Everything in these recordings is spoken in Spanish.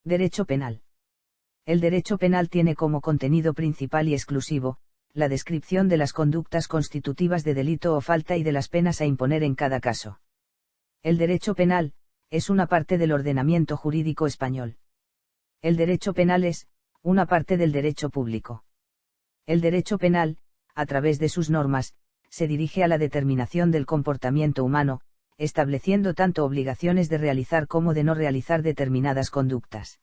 Derecho penal. El derecho penal tiene como contenido principal y exclusivo, la descripción de las conductas constitutivas de delito o falta y de las penas a imponer en cada caso. El derecho penal, es una parte del ordenamiento jurídico español. El derecho penal es, una parte del derecho público. El derecho penal, a través de sus normas, se dirige a la determinación del comportamiento humano, estableciendo tanto obligaciones de realizar como de no realizar determinadas conductas.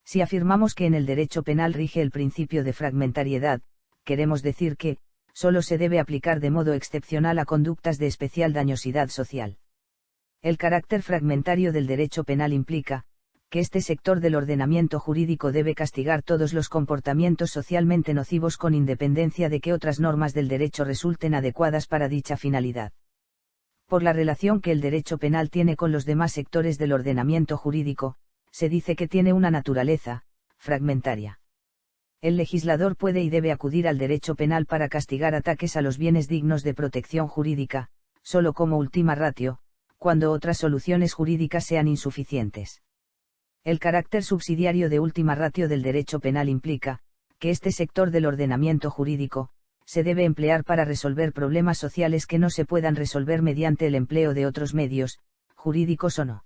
Si afirmamos que en el derecho penal rige el principio de fragmentariedad, queremos decir que, solo se debe aplicar de modo excepcional a conductas de especial dañosidad social. El carácter fragmentario del derecho penal implica, que este sector del ordenamiento jurídico debe castigar todos los comportamientos socialmente nocivos con independencia de que otras normas del derecho resulten adecuadas para dicha finalidad. Por la relación que el derecho penal tiene con los demás sectores del ordenamiento jurídico, se dice que tiene una naturaleza fragmentaria. El legislador puede y debe acudir al derecho penal para castigar ataques a los bienes dignos de protección jurídica, solo como ultima ratio, cuando otras soluciones jurídicas sean insuficientes. El carácter subsidiario de última ratio del derecho penal implica, que este sector del ordenamiento jurídico, se debe emplear para resolver problemas sociales que no se puedan resolver mediante el empleo de otros medios, jurídicos o no.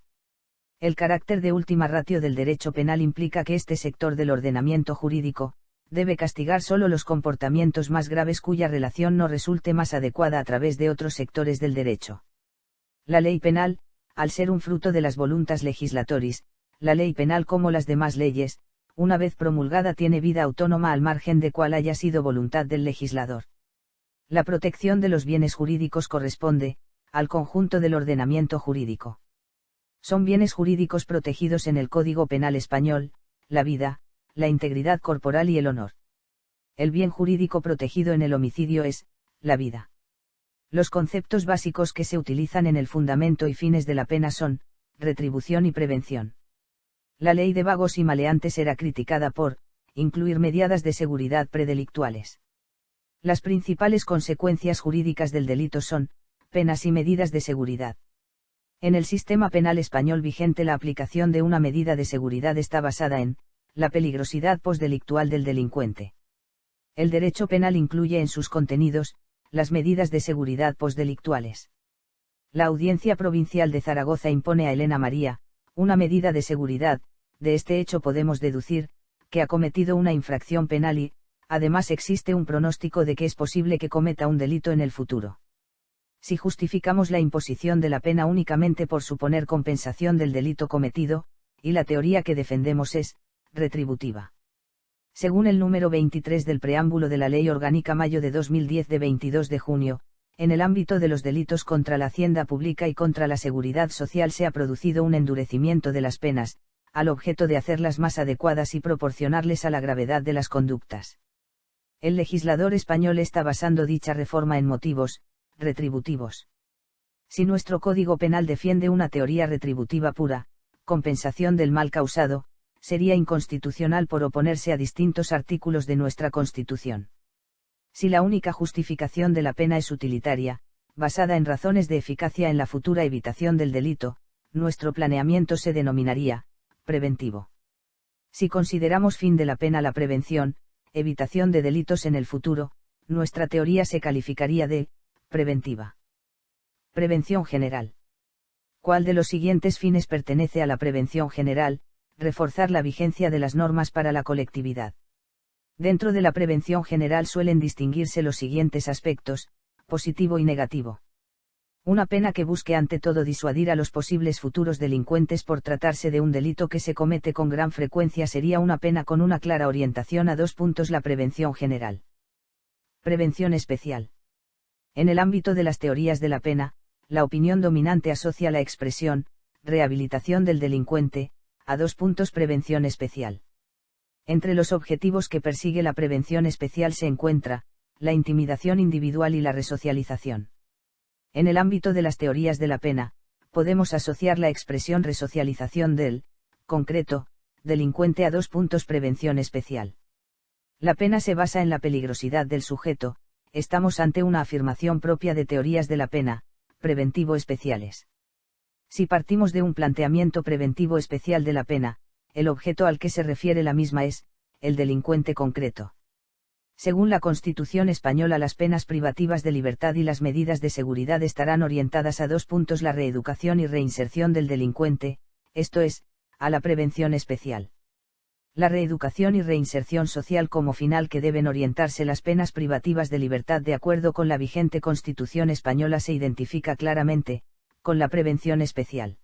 El carácter de última ratio del derecho penal implica que este sector del ordenamiento jurídico, debe castigar solo los comportamientos más graves cuya relación no resulte más adecuada a través de otros sectores del derecho. La ley penal, al ser un fruto de las voluntas legislatoris, la ley penal como las demás leyes, una vez promulgada tiene vida autónoma al margen de cuál haya sido voluntad del legislador. La protección de los bienes jurídicos corresponde, al conjunto del ordenamiento jurídico. Son bienes jurídicos protegidos en el Código Penal español, la vida, la integridad corporal y el honor. El bien jurídico protegido en el homicidio es, la vida. Los conceptos básicos que se utilizan en el fundamento y fines de la pena son, retribución y prevención. La ley de vagos y maleantes era criticada por, incluir medidas de seguridad predelictuales. Las principales consecuencias jurídicas del delito son, penas y medidas de seguridad. En el sistema penal español vigente la aplicación de una medida de seguridad está basada en, la peligrosidad posdelictual del delincuente. El derecho penal incluye en sus contenidos, las medidas de seguridad posdelictuales. La Audiencia Provincial de Zaragoza impone a Elena María, una medida de seguridad. De este hecho podemos deducir, que ha cometido una infracción penal y, además existe un pronóstico de que es posible que cometa un delito en el futuro. Si justificamos la imposición de la pena únicamente por suponer compensación del delito cometido, y la teoría que defendemos es, retributiva. Según el número 23 del preámbulo de la Ley Orgánica Mayo de 2010 de 22 de junio, en el ámbito de los delitos contra la hacienda pública y contra la seguridad social se ha producido un endurecimiento de las penas, al objeto de hacerlas más adecuadas y proporcionarles a la gravedad de las conductas. El legislador español está basando dicha reforma en motivos, retributivos. Si nuestro Código Penal defiende una teoría retributiva pura, compensación del mal causado, sería inconstitucional por oponerse a distintos artículos de nuestra Constitución. Si la única justificación de la pena es utilitaria, basada en razones de eficacia en la futura evitación del delito, nuestro planeamiento se denominaría, preventivo. Si consideramos fin de la pena la prevención, evitación de delitos en el futuro, nuestra teoría se calificaría de, preventiva. Prevención general. ¿Cuál de los siguientes fines pertenece a la prevención general? Reforzar la vigencia de las normas para la colectividad. Dentro de la prevención general suelen distinguirse los siguientes aspectos, positivo y negativo. Una pena que busque ante todo disuadir a los posibles futuros delincuentes por tratarse de un delito que se comete con gran frecuencia sería una pena con una clara orientación a 2 puntos. La prevención general. Prevención especial. En el ámbito de las teorías de la pena, la opinión dominante asocia la expresión, rehabilitación del delincuente, a 2 puntos. Prevención especial. Entre los objetivos que persigue la prevención especial se encuentra, la intimidación individual y la resocialización. En el ámbito de las teorías de la pena, podemos asociar la expresión resocialización del, concreto, delincuente a 2 puntos. Prevención especial. La pena se basa en la peligrosidad del sujeto, estamos ante una afirmación propia de teorías de la pena, preventivo especiales. Si partimos de un planteamiento preventivo especial de la pena, el objeto al que se refiere la misma es, el delincuente concreto. Según la Constitución española, las penas privativas de libertad y las medidas de seguridad estarán orientadas a 2 puntos: la reeducación y reinserción del delincuente, esto es, a la prevención especial. La reeducación y reinserción social como final que deben orientarse las penas privativas de libertad de acuerdo con la vigente Constitución española se identifica claramente, con la prevención especial.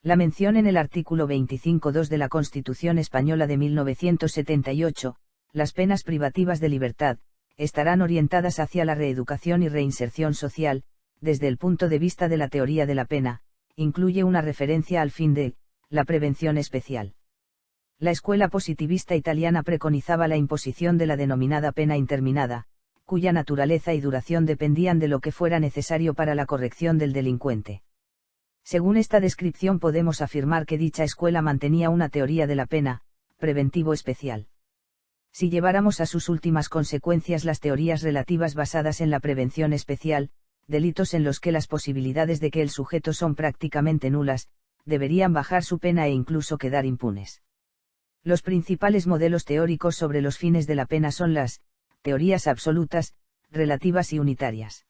La mención en el artículo 25.2 de la Constitución española de 1978, las penas privativas de libertad, estarán orientadas hacia la reeducación y reinserción social, desde el punto de vista de la teoría de la pena, incluye una referencia al fin de, la prevención especial. La escuela positivista italiana preconizaba la imposición de la denominada pena interminada, cuya naturaleza y duración dependían de lo que fuera necesario para la corrección del delincuente. Según esta descripción podemos afirmar que dicha escuela mantenía una teoría de la pena, preventivo especial. Si lleváramos a sus últimas consecuencias las teorías relativas basadas en la prevención especial, delitos en los que las posibilidades de que el sujeto son prácticamente nulas, deberían bajar su pena e incluso quedar impunes. Los principales modelos teóricos sobre los fines de la pena son las teorías absolutas, relativas y unitarias.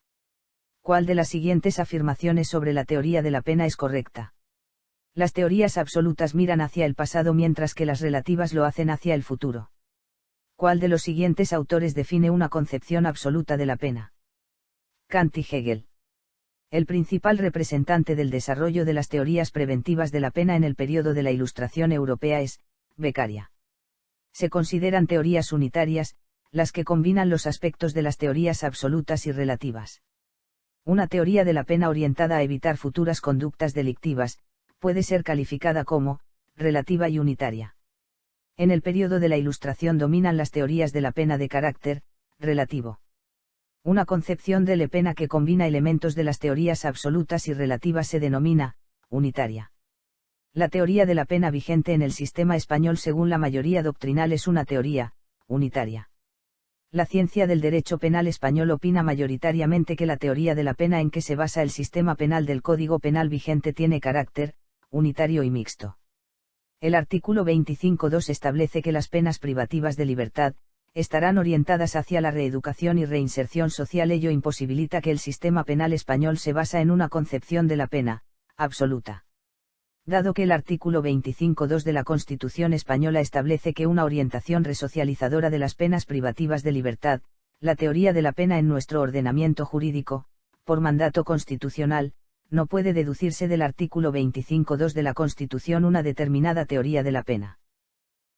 ¿Cuál de las siguientes afirmaciones sobre la teoría de la pena es correcta? Las teorías absolutas miran hacia el pasado mientras que las relativas lo hacen hacia el futuro. ¿Cuál de los siguientes autores define una concepción absoluta de la pena? Kant y Hegel. El principal representante del desarrollo de las teorías preventivas de la pena en el período de la Ilustración europea es Beccaria. Se consideran teorías unitarias, las que combinan los aspectos de las teorías absolutas y relativas. Una teoría de la pena orientada a evitar futuras conductas delictivas, puede ser calificada como relativa y unitaria. En el período de la Ilustración dominan las teorías de la pena de carácter relativo. Una concepción de la pena que combina elementos de las teorías absolutas y relativas se denomina unitaria. La teoría de la pena vigente en el sistema español según la mayoría doctrinal es una teoría unitaria. La ciencia del derecho penal español opina mayoritariamente que la teoría de la pena en que se basa el sistema penal del Código Penal vigente tiene carácter unitario y mixto. El artículo 25.2 establece que las penas privativas de libertad estarán orientadas hacia la reeducación y reinserción social. Ello imposibilita que el sistema penal español se basa en una concepción de la pena absoluta. Dado que el artículo 25.2 de la Constitución española establece que una orientación resocializadora de las penas privativas de libertad, la teoría de la pena en nuestro ordenamiento jurídico, por mandato constitucional, no puede deducirse del artículo 25.2 de la Constitución una determinada teoría de la pena.